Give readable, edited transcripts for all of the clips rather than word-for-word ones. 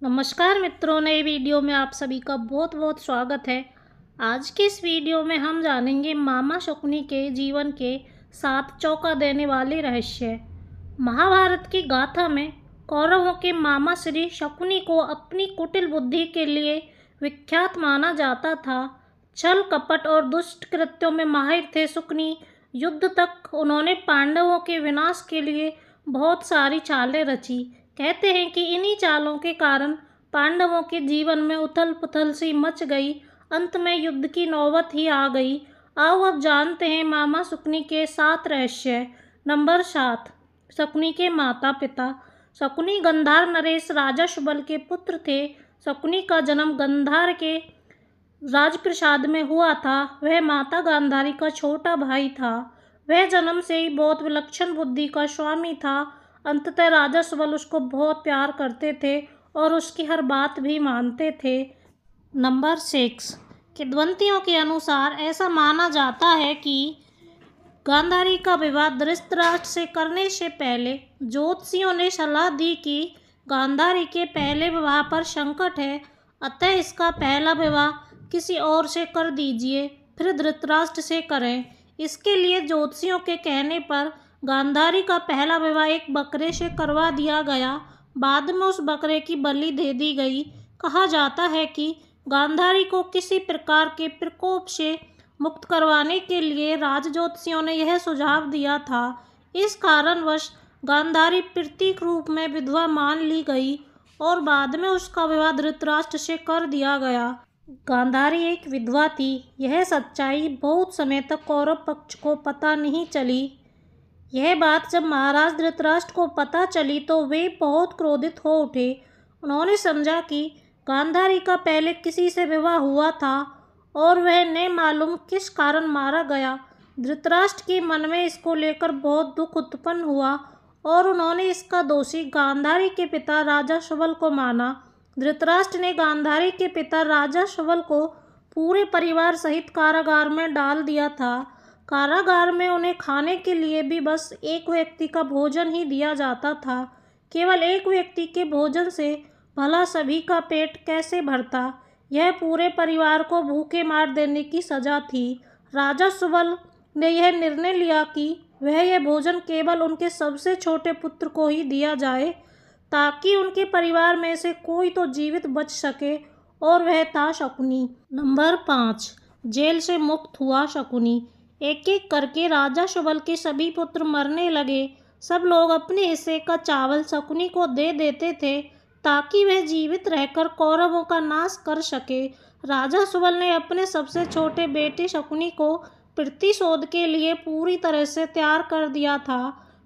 नमस्कार मित्रों, नए वीडियो में आप सभी का बहुत बहुत स्वागत है। आज के इस वीडियो में हम जानेंगे मामा शकुनी के जीवन के 7 चौंका देने वाले रहस्य। महाभारत की गाथा में कौरवों के मामा श्री शकुनी को अपनी कुटिल बुद्धि के लिए विख्यात माना जाता था। छल कपट और दुष्ट कृत्यों में माहिर थे शकुनी। युद्ध तक उन्होंने पांडवों के विनाश के लिए बहुत सारी चालें रची। कहते हैं कि इन्हीं चालों के कारण पांडवों के जीवन में उथल पुथल सी मच गई। अंत में युद्ध की नौबत ही आ गई। आओ अब जानते हैं मामा शकुनी के 7 रहस्य। नंबर 7, शकुनी के माता पिता। शकुनी गंधार नरेश राजा शुबल के पुत्र थे। शकुनी का जन्म गंधार के राजप्रासाद में हुआ था। वह माता गांधारी का छोटा भाई था। वह जन्म से ही बहुत विलक्षण बुद्धि का स्वामी था। अंततः राजा शुबल उसको बहुत प्यार करते थे और उसकी हर बात भी मानते थे। नंबर 6, किंवदंतियों के अनुसार ऐसा माना जाता है कि गांधारी का विवाह धृतराष्ट्र से करने से पहले ज्योतिषियों ने सलाह दी कि गांधारी के पहले विवाह पर संकट है, अतः इसका पहला विवाह किसी और से कर दीजिए, फिर धृतराष्ट्र से करें। इसके लिए ज्योतिषियों के कहने पर गांधारी का पहला विवाह एक बकरे से करवा दिया गया। बाद में उस बकरे की बलि दे दी गई। कहा जाता है कि गांधारी को किसी प्रकार के प्रकोप से मुक्त करवाने के लिए राज ज्योतिषियों ने यह सुझाव दिया था। इस कारणवश गांधारी प्रतीक रूप में विधवा मान ली गई और बाद में उसका विवाह धृतराष्ट्र से कर दिया गया। गांधारी एक विधवा थी। यह सच्चाई बहुत समय तक कौरव पक्ष को पता नहीं चली। यह बात जब महाराज धृतराष्ट्र को पता चली तो वे बहुत क्रोधित हो उठे। उन्होंने समझा कि गांधारी का पहले किसी से विवाह हुआ था और वह न मालूम किस कारण मारा गया। धृतराष्ट्र के मन में इसको लेकर बहुत दुख उत्पन्न हुआ और उन्होंने इसका दोषी गांधारी के पिता राजा शुबल को माना। धृतराष्ट्र ने गांधारी के पिता राजा शुबल को पूरे परिवार सहित कारागार में डाल दिया था। कारागार में उन्हें खाने के लिए भी बस एक व्यक्ति का भोजन ही दिया जाता था। केवल एक व्यक्ति के भोजन से भला सभी का पेट कैसे भरता। यह पूरे परिवार को भूखे मार देने की सजा थी। राजा शुबल ने यह निर्णय लिया कि वह यह भोजन केवल उनके सबसे छोटे पुत्र को ही दिया जाए, ताकि उनके परिवार में से कोई तो जीवित बच सके, और वह था शकुनी। नंबर 5, जेल से मुक्त हुआ शकुनी। एक एक करके राजा शुबल के सभी पुत्र मरने लगे। सब लोग अपने हिस्से का चावल शकुनी को दे देते थे ताकि वह जीवित रहकर कौरवों का नाश कर सके। राजा शुबल ने अपने सबसे छोटे बेटे शकुनी को प्रतिशोध के लिए पूरी तरह से तैयार कर दिया था।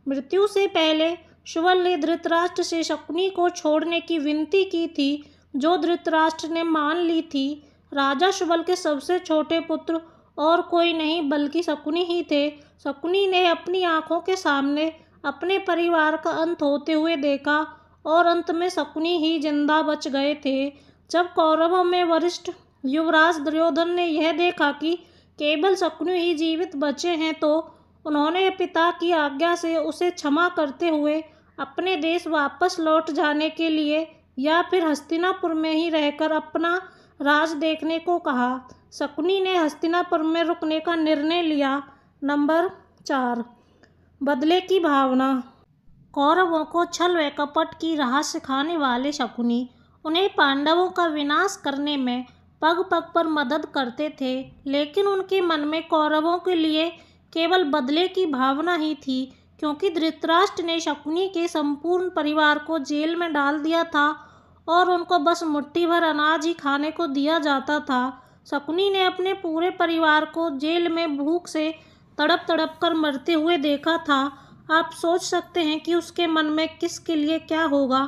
मृत्यु से पहले शुबल ने धृतराष्ट्र से शकुनी को छोड़ने की विनती की थी, जो धृतराष्ट्र ने मान ली थी। राजा शुबल के सबसे छोटे पुत्र और कोई नहीं बल्कि शकुनी ही थे। शकुनी ने अपनी आंखों के सामने अपने परिवार का अंत होते हुए देखा और अंत में शकुनी ही जिंदा बच गए थे। जब कौरवों में वरिष्ठ युवराज दुर्योधन ने यह देखा कि केवल शकुनी ही जीवित बचे हैं, तो उन्होंने पिता की आज्ञा से उसे क्षमा करते हुए अपने देश वापस लौट जाने के लिए या फिर हस्तिनापुर में ही रहकर अपना राज देखने को कहा। शकुनी ने हस्तिनापुर में रुकने का निर्णय लिया। नंबर 4, बदले की भावना। कौरवों को छल व कपट की राह सिखाने वाले शकुनी उन्हें पांडवों का विनाश करने में पग पग पर मदद करते थे, लेकिन उनके मन में कौरवों के लिए केवल बदले की भावना ही थी, क्योंकि धृतराष्ट्र ने शकुनी के संपूर्ण परिवार को जेल में डाल दिया था और उनको बस मुट्ठी भर अनाज ही खाने को दिया जाता था। शकुनी ने अपने पूरे परिवार को जेल में भूख से तड़प तड़प कर मरते हुए देखा था। आप सोच सकते हैं कि उसके मन में किसके लिए क्या होगा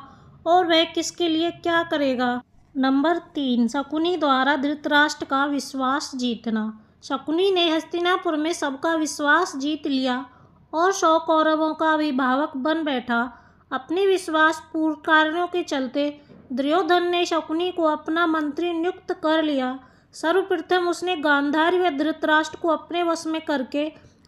और वह किसके लिए क्या करेगा। नंबर 3, शकुनी द्वारा धृतराष्ट्र का विश्वास जीतना। शकुनी ने हस्तिनापुर में सबका विश्वास जीत लिया और 100 कौरवों का अभिभावक बन बैठा। अपने विश्वासपूर्ण कार्यों के चलते दुर्योधन ने शकुनी को अपना मंत्री नियुक्त कर लिया। सर्वप्रथम उसने गांधारी व धृतराष्ट्र को अपने वश में करके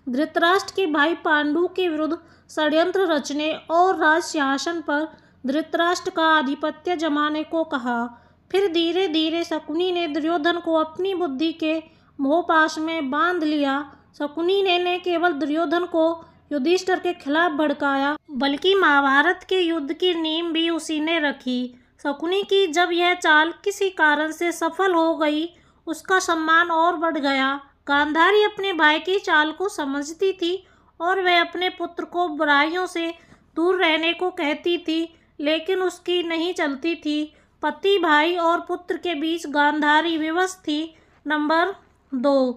धृतराष्ट्र के भाई पांडु के विरुद्ध षड्यंत्र रचने और राज सिंहासन पर धृतराष्ट्र का आधिपत्य जमाने को कहा। फिर धीरे धीरे शकुनी ने दुर्योधन को अपनी बुद्धि के मोहपाश में बांध लिया। शकुनी ने न केवल दुर्योधन को युधिष्ठिर के खिलाफ भड़काया, बल्कि महाभारत के युद्ध की नींव भी उसी ने रखी। शकुनी की जब यह चाल किसी कारण से सफल हो गई, उसका सम्मान और बढ़ गया। गांधारी अपने भाई की चाल को समझती थी और वह अपने पुत्र को बुराइयों से दूर रहने को कहती थी, लेकिन उसकी नहीं चलती थी। पति, भाई और पुत्र के बीच गांधारी विवश थी। नंबर 2,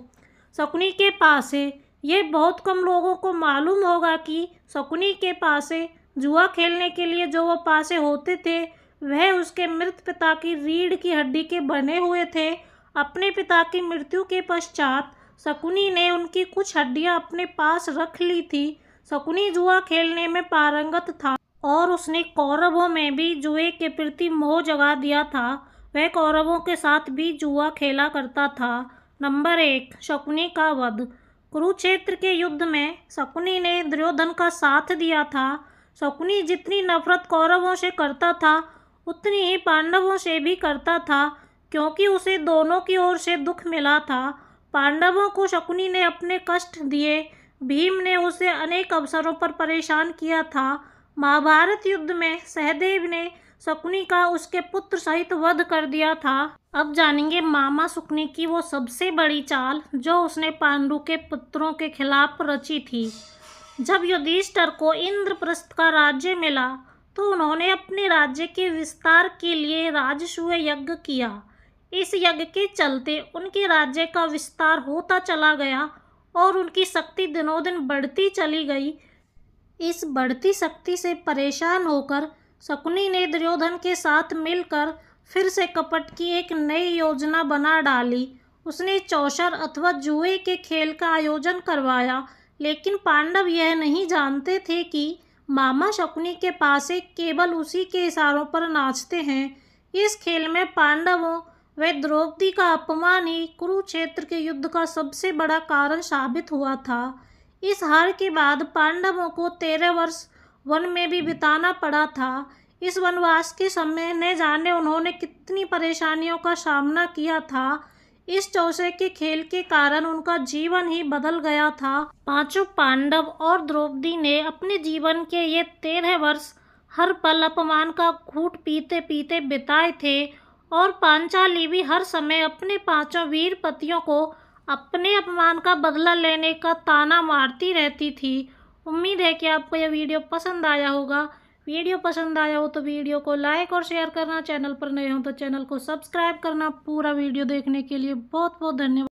शकुनी के पासे। ये बहुत कम लोगों को मालूम होगा कि शकुनी के पासे जुआ खेलने के लिए जो वो पासे होते थे, वह उसके मृत पिता की रीढ़ की हड्डी के बने हुए थे। अपने पिता की मृत्यु के पश्चात शकुनी ने उनकी कुछ हड्डियां अपने पास रख ली थी। शकुनी जुआ खेलने में पारंगत था और उसने कौरवों में भी जुए के प्रति मोह जगा दिया था। वह कौरवों के साथ भी जुआ खेला करता था। नंबर 1, शकुनी का वध। कुरुक्षेत्र के युद्ध में शकुनी ने दुर्योधन का साथ दिया था। शकुनी जितनी नफरत कौरवों से करता था, उतनी ही पांडवों से भी करता था, क्योंकि उसे दोनों की ओर से दुख मिला था। पांडवों को शकुनी ने अपने कष्ट दिए। भीम ने उसे अनेक अवसरों पर परेशान किया था। महाभारत युद्ध में सहदेव ने शकुनी का उसके पुत्र सहित वध कर दिया था। अब जानेंगे मामा शकुनी की वो सबसे बड़ी चाल जो उसने पांडु के पुत्रों के खिलाफ रची थी। जब युधिष्ठिर को इंद्रप्रस्थ का राज्य मिला, तो उन्होंने अपने राज्य के विस्तार के लिए राजसूय यज्ञ किया। इस यज्ञ के चलते उनके राज्य का विस्तार होता चला गया और उनकी शक्ति दिनों दिन बढ़ती चली गई। इस बढ़ती शक्ति से परेशान होकर शकुनी ने दुर्योधन के साथ मिलकर फिर से कपट की एक नई योजना बना डाली। उसने चौसर अथवा जुए के खेल का आयोजन करवाया, लेकिन पांडव यह नहीं जानते थे कि मामा शकुनी के पासे केवल उसी के इशारों पर नाचते हैं। इस खेल में पांडवों व द्रौपदी का अपमान ही कुरुक्षेत्र के युद्ध का सबसे बड़ा कारण साबित हुआ था। इस हार के बाद पांडवों को 13 वर्ष वन में भी बिताना पड़ा था। इस वनवास के समय न जाने उन्होंने कितनी परेशानियों का सामना किया था। इस चौसे के खेल के कारण उनका जीवन ही बदल गया था। पांचों पांडव और द्रौपदी ने अपने जीवन के ये 13 वर्ष हर पल अपमान का घूंट पीते पीते बिताए थे, और पांचाली भी हर समय अपने पांचों वीर पतियों को अपने अपमान का बदला लेने का ताना मारती रहती थी। उम्मीद है कि आपको यह वीडियो पसंद आया होगा। वीडियो पसंद आया हो तो वीडियो को लाइक और शेयर करना, चैनल पर नए हो तो चैनल को सब्सक्राइब करना। पूरा वीडियो देखने के लिए बहुत बहुत धन्यवाद।